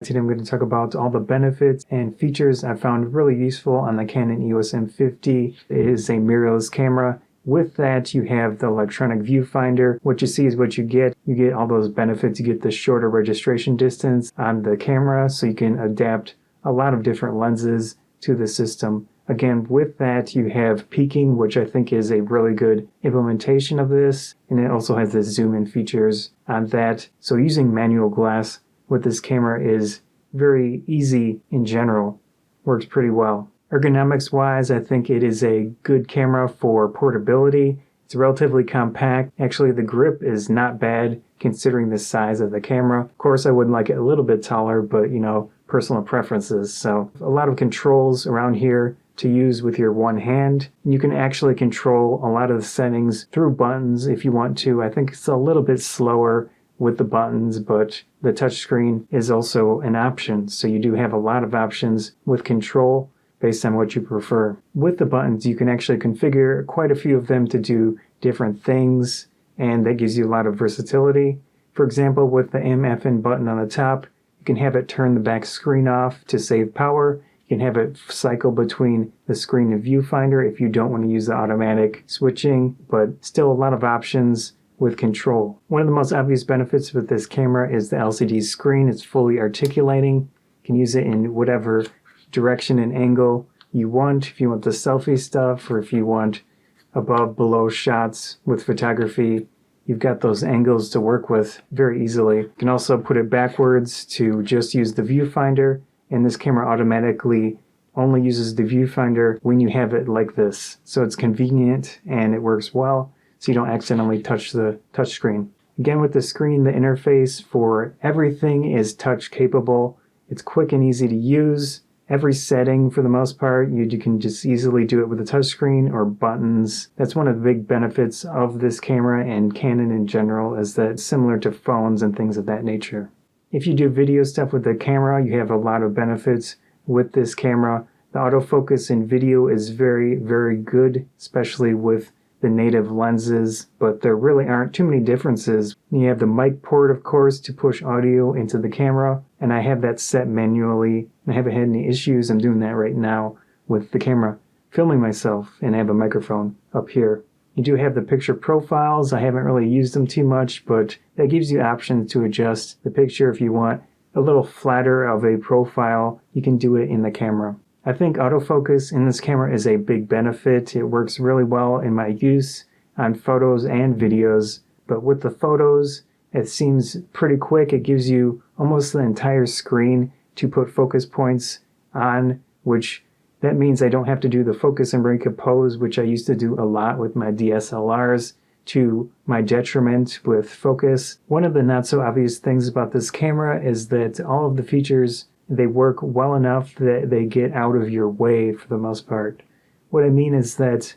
Today I'm going to talk about all the benefits and features I found really useful on the Canon EOS M50. It is a mirrorless camera. With that, you have the electronic viewfinder. What you see is what you get. You get all those benefits. You get the shorter registration distance on the camera, so you can adapt a lot of different lenses to the system. Again, with that, you have peaking, which I think is a really good implementation of this. And it also has the zoom in features on that. So using manual glass with this camera is very easy in general. Works pretty well. Ergonomics wise, I think it is a good camera for portability. It's relatively compact. Actually, the grip is not bad considering the size of the camera. Of course, I would like it a little bit taller, but personal preferences. So a lot of controls around here to use with your one hand. You can actually control a lot of the settings through buttons if you want to. I think it's a little bit slower with the buttons, but the touchscreen is also an option. So you do have a lot of options with control based on what you prefer. With the buttons, you can actually configure quite a few of them to do different things, and that gives you a lot of versatility. For example, with the MFN button on the top, you can have it turn the back screen off to save power. You can have it cycle between the screen and viewfinder if you don't want to use the automatic switching, but still a lot of options with control. One of the most obvious benefits with this camera is the LCD screen. It's fully articulating. You can use it in whatever direction and angle you want. If you want the selfie stuff, or if you want above, below shots with photography, you've got those angles to work with very easily. You can also put it backwards to just use the viewfinder, and this camera automatically only uses the viewfinder when you have it like this. So it's convenient and it works well, so you don't accidentally touch the touchscreen. Again, with the screen, the interface for everything is touch capable. It's quick and easy to use. Every setting, for the most part, you can just easily do it with a touchscreen or buttons. That's one of the big benefits of this camera and Canon in general, is that it's similar to phones and things of that nature. If you do video stuff with the camera, you have a lot of benefits with this camera. The autofocus in video is very, very good, especially with the native lenses, but there really aren't too many differences. You have the mic port, of course, to push audio into the camera, and I have that set manually. I haven't had any issues. I'm doing that right now with the camera, filming myself, and I have a microphone up here. You do have the picture profiles. I haven't really used them too much, but that gives you options to adjust the picture if you want a little flatter of a profile. You can do it in the camera. I think autofocus in this camera is a big benefit. It works really well in my use on photos and videos, but with the photos, it seems pretty quick. It gives you almost the entire screen to put focus points on, which that means I don't have to do the focus and recompose, which I used to do a lot with my DSLRs, to my detriment with focus. One of the not so obvious things about this camera is that all of the features, they work well enough that they get out of your way for the most part. What I mean is that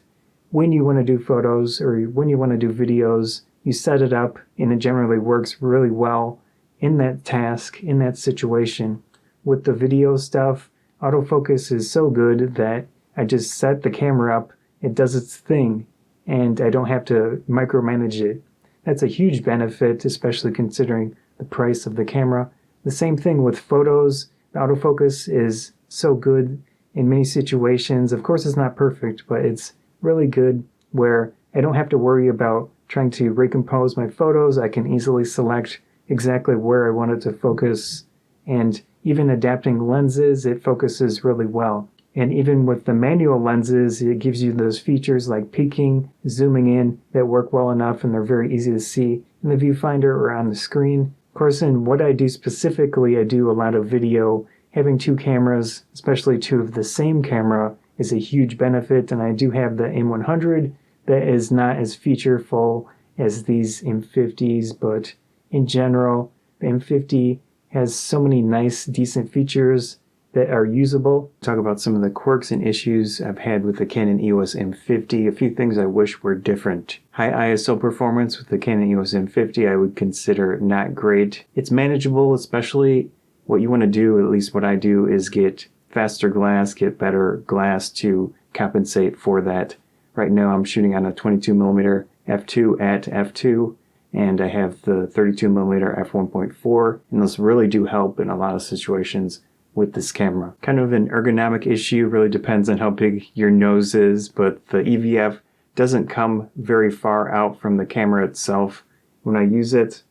when you want to do photos or when you want to do videos, you set it up and it generally works really well in that task, in that situation. With the video stuff, autofocus is so good that I just set the camera up, it does its thing, and I don't have to micromanage it. That's a huge benefit, especially considering the price of the camera. The same thing with photos. The autofocus is so good in many situations. Of course, it's not perfect, but it's really good where I don't have to worry about trying to recompose my photos. I can easily select exactly where I want it to focus, and even adapting lenses, it focuses really well. And even with the manual lenses, it gives you those features like peaking, zooming in, that work well enough, and they're very easy to see in the viewfinder or on the screen. Of course, in what I do specifically, I do a lot of video. Having two cameras, especially two of the same camera, is a huge benefit, and I do have the M100 that is not as featureful as these M50s, but in general, the M50 has so many nice, decent features that are usable. Talk about some of the quirks and issues I've had with the Canon EOS M50. A few things I wish were different. High ISO performance with the Canon EOS M50 I would consider not great. It's manageable, especially what you want to do, at least what I do, is get faster glass, get better glass to compensate for that. Right now I'm shooting on a 22mm f2 at f2, and I have the 32mm f1.4, and those really do help in a lot of situations with this camera. Kind of an ergonomic issue, really depends on how big your nose is, but the EVF doesn't come very far out from the camera itself. When I use it,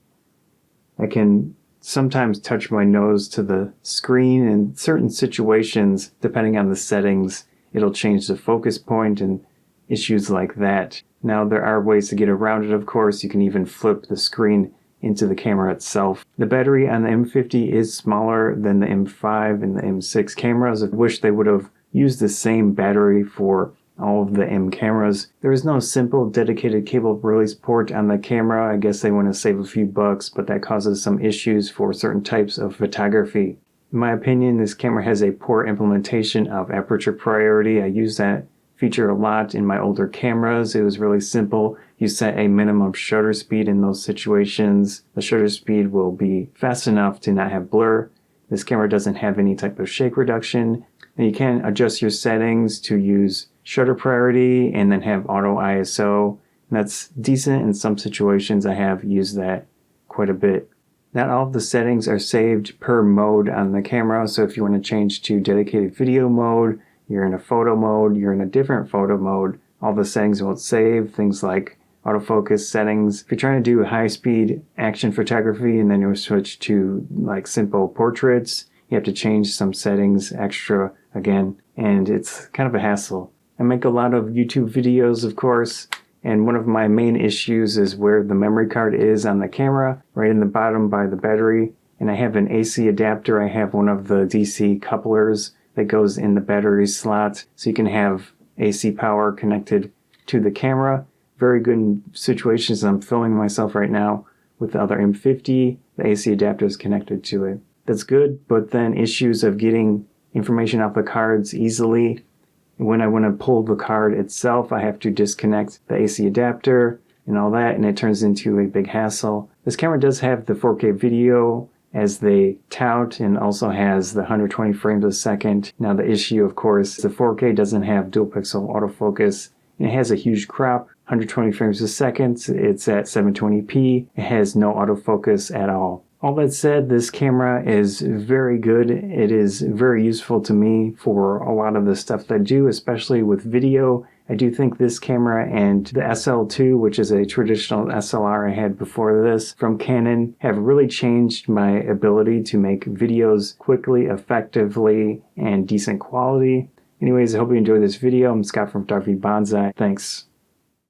I can sometimes touch my nose to the screen. In certain situations, depending on the settings, it'll change the focus point and issues like that. Now, there are ways to get around it, of course. You can even flip the screen into the camera itself. The battery on the M50 is smaller than the M5 and the M6 cameras. I wish they would have used the same battery for all of the M cameras. There is no simple dedicated cable release port on the camera. I guess they want to save a few bucks, but that causes some issues for certain types of photography. In my opinion, this camera has a poor implementation of aperture priority. I use that feature a lot in my older cameras. It was really simple. You set a minimum shutter speed in those situations. The shutter speed will be fast enough to not have blur. This camera doesn't have any type of shake reduction. And you can adjust your settings to use shutter priority and then have auto ISO. And that's decent in some situations. I have used that quite a bit. Not all of the settings are saved per mode on the camera. So if you want to change to dedicated video mode, you're in a photo mode, you're in a different photo mode, all the settings won't save, things like autofocus settings. If you're trying to do high-speed action photography and then you switch to like simple portraits, you have to change some settings extra again, and it's kind of a hassle. I make a lot of YouTube videos, of course, and one of my main issues is where the memory card is on the camera, right in the bottom by the battery, and I have an AC adapter. I have one of the DC couplers that goes in the battery slot, so you can have AC power connected to the camera. Very good in situations. I'm filming myself right now with the other M50. The AC adapter is connected to it. That's good, but then issues of getting information off the cards easily. When I want to pull the card itself, I have to disconnect the AC adapter and all that, and it turns into a big hassle. This camera does have the 4K video as they tout, and also has the 120 frames a second. Now the issue, of course, the 4K doesn't have dual pixel autofocus, and it has a huge crop, 120 frames a second. It's at 720p. It has no autofocus at all. All that said, this camera is very good. It is very useful to me for a lot of the stuff that I do, especially with video. I do think this camera and the SL2, which is a traditional SLR I had before this from Canon, have really changed my ability to make videos quickly, effectively, and decent quality. Anyways, I hope you enjoyed this video. I'm Scott from Photography Bonsai. Thanks.